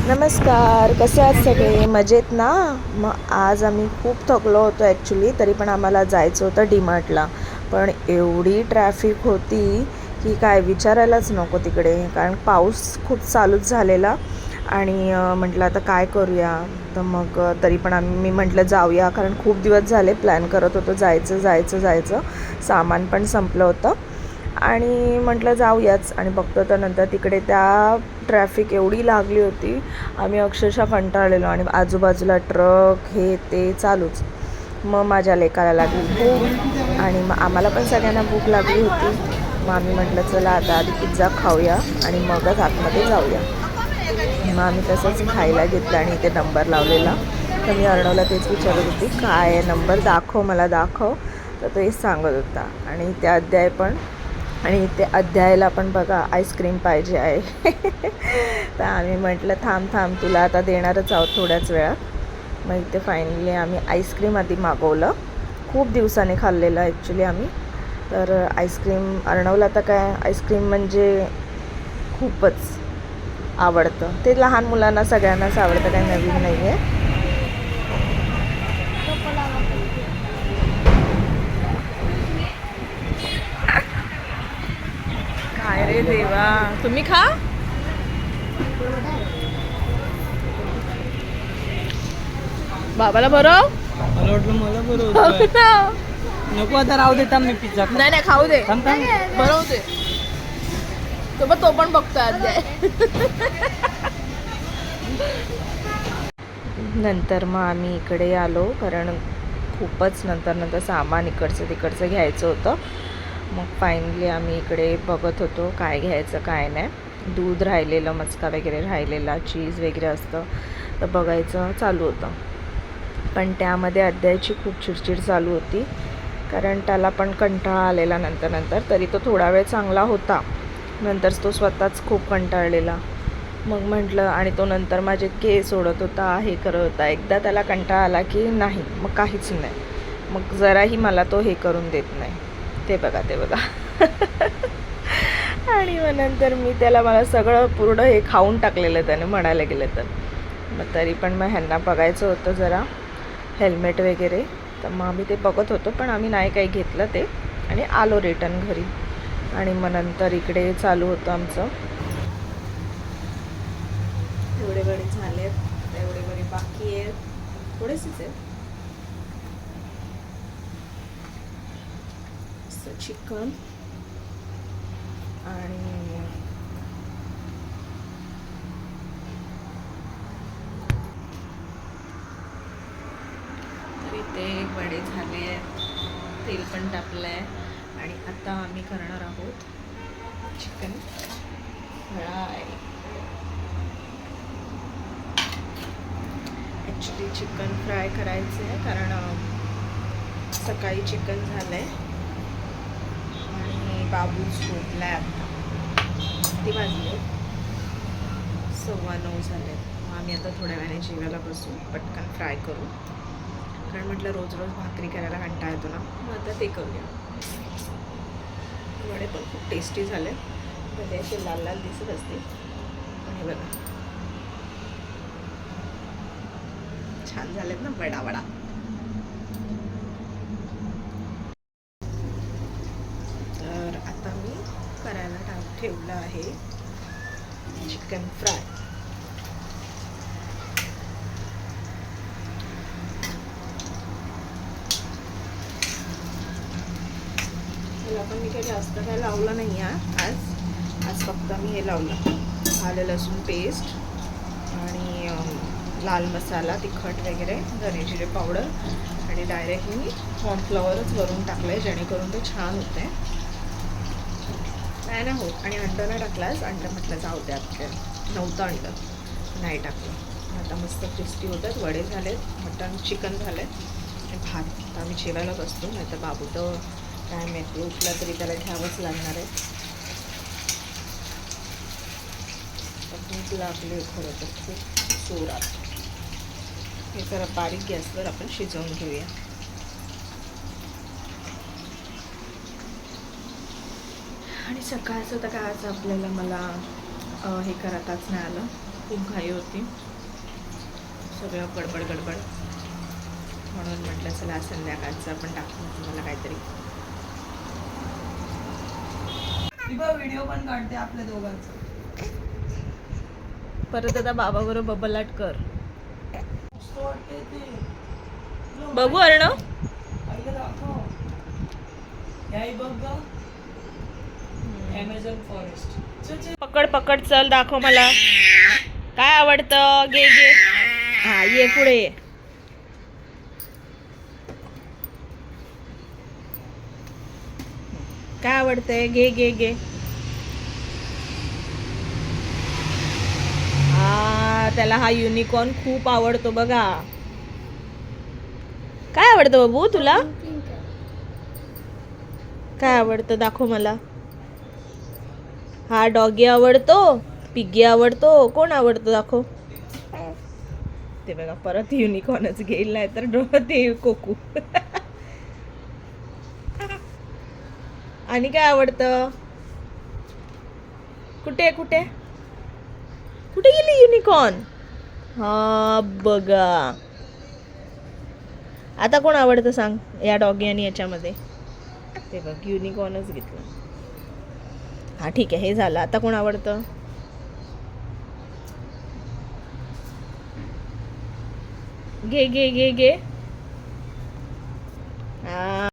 नमस्कार, कसे आहात सगळे? मजेत ना? मग आज आम्ही खूप थकलो होतो ॲक्च्युली, तरी पण आम्हाला जायचं होतं डीमार्टला. पण एवढी ट्रॅफिक होती की काय विचारायलाच नको तिकडे. कारण पाऊस खूप चालूच झालेला आणि म्हटलं आता काय करूया? तर मग तरी पण मी म्हटलं जाऊया, कारण खूप दिवस झाले प्लॅन करत होतो जायचं जायचं जायचं. सामान पण संपलं होतं आणि म्हटलं जाऊयाच. आणि बघतो तर नंतर तिकडे त्या ट्रॅफिक एवढी लागली होती, आम्ही अक्षरशः कंटाळलेलो. आणि आजूबाजूला ट्रक हे ते चालूच. मग माझ्या लेकाला लागली भूक आणि मग आम्हाला पण सगळ्यांना भूक लागली होती. मग आम्ही म्हटलं चला आता आधी पिझ्झा खाऊया आणि मगच आतमध्ये जाऊया. मग आम्ही तसंच खायला घेतलं आणि इथे नंबर लावलेला. तर मी अर्णवला तेच विचारत होती, काय आहे नंबर, दाखव मला दाखव. तर तेच सांगत होता. आणि ते अध्याय पण, आणि ते अध्यायाला पण बघा आईस्क्रीम पाहिजे आहे. तर आम्ही म्हटलं थांब थांब, तुला आता देणारच आहोत थोड्याच वेळात. मग इथे फायनली आम्ही आईस्क्रीम आधी मागवलं. खूप दिवसाने खाल्लेलं ॲक्च्युली आम्ही. तर आईस्क्रीम अर्णवला तर काय आईस्क्रीम म्हणजे खूपच आवडतं. ते लहान मुलांना सगळ्यांनाच आवडतं, काही नवीन नाही आहे. काय रे देवा, तुम्ही खा. बाबाला बरं. मला वाटलं मला बरोबर नको आता राहू देता मी पिझ्झा नाही नाही, खाऊ दे, थांब थांब बरं होते. तो पण बघतोय अध्याय. नंतर मग आम्ही इकडे आलो, कारण खूपच नंतर सामान इकडचं तिकडचं घ्यायचं होतं. मग फायनली आम्ही इकडे बघत होतो काय घ्यायचं काय नाही. दूध राहिलेलं, मस्का वगैरे राहिलेला, चीज वगैरे असतं तर बघायचं चालू होतं. पण त्यामध्ये अध्यायची खूप चिडचिड चालू होती, कारण त्याला पण कंटाळा आलेला नंतर. तरी तो थोडा वेळ चांगला होता, नंतर तो स्वतःच खूप कंटाळलेला. मग म्हटलं, आणि तो नंतर माझे केस ओढत होता, हे करत होता. एकदा त्याला कंटाळा आला की नाही मग काहीच नाही, मग जराही मला तो हे करून देत नाही. ते बघा. आणि मग नंतर मी त्याला, मला सगळं पूर्ण हे खाऊन टाकलेलं त्याने म्हणायला गेलं तर. मग तरी पण मग ह्यांना बघायचं होतं जरा हेल्मेट वगैरे, तर मग आम्ही ते बघत होतो, पण आम्ही नाही काही घेतलं ते आणि आलो रिटर्न घरी. आणि मग नंतर इकडे चालू होतं आमचं. एवढे बरे झालेत, आता एवढे बरे बाकी आहेत, थोडेसेच आहेत. चिकन आणि तरी ते वडे झाले आहेत, तेल पण टाकलं आहे. आणि आता आम्ही करणार आहोत chicken fry. Actually chicken fry करायचं आहे, कारण सकाळी चिकन झालं आहे आणि बाबू झोपला आहे आता. ती वाजले 9:15 झाले. मग आम्ही आता थोड्या वेळाने जेवायला बसू, पटकन फ्राय करू, कारण म्हटलं रोज रोज भाकरी करायला कंटाळा येतो ना. मग आता ते करूया. वडे पण खूप टेस्टी झाले, भले असे लाल लाल दिसत असतील पण हे बघा छान झालेत ना वडा. तर आता मी करायला ठेवलं आहे चिकन फ्राय. त्याला पण मी काही जास्त काय लावलं नाही आहे आज फक्त मी हे लावलं आलं लसूण पेस्ट आणि लाल मसाला, तिखट वगैरे, धने जिरे पावडर, आणि डायरेक्ट मी कॉर्नफ्लॉवरच वरून टाकलं आहे, जेणेकरून ते छान होते. नाही होत. आणि अंडं नाही टाकलास, अंडं म्हटलं जाऊ द्या, नव्हतं अंडं नाही टाकलं. आता मस्त क्रिस्पी होतात, वडे झालेत, मटन चिकन झालं आहे आणि भात. आता आम्ही जेवायला बसतो, नाही तर बाबू तर काय माहिती उठला तरी त्याला घ्यावंच लागणार आहे. भूक लागली खरं तर खूप जोरात. हे जरा बारीक गॅसवर आपण शिजवून घेऊया. आणि सकाळचं तर काय आज आपल्याला मला हे करताच नाही आलं, खूप घाई होती, सगळं गडबड गडबड, म्हणून म्हटलं चला संध्याकाळचं आपण टाकू तुम्हाला काहीतरी. व्हिडिओ पण काढते आपल्या दोघांचा. परत आता बाबा बरोबर बबल आर्ट कर. मस्त वाटते ते. बघू अर्णव. आईला दाखव. याही बघ ग. Amazon forest. चल चल. पकड पकड, चल दाखव मला काय आवडतं. घे घे, हा ये पुढे ये. काय आवडतंय, घे घे घे. हा, त्याला हा युनिकॉर्न खूप आवडतो बघा. काय आवडतं बाबू तुला, काय आवडतं दाखव मला. हा डॉगी आवडतो, पिग्गी आवडतो, कोण आवडतो दाखव. ते बघा परत युनिकॉर्नच घेईल, नाही तर ते कोकू. आणि काय आवडतं, कुठे कुठे कुठे गेली युनिकॉर्न. हा बघा, आता कोण आवडतं सांग या डॉगी आणि याच्यामध्ये. ते बघ युनिकॉर्नच घेतलं. हा ठीक आहे, हे झालं. आता कोण आवडतं, घे घे घे घे. हा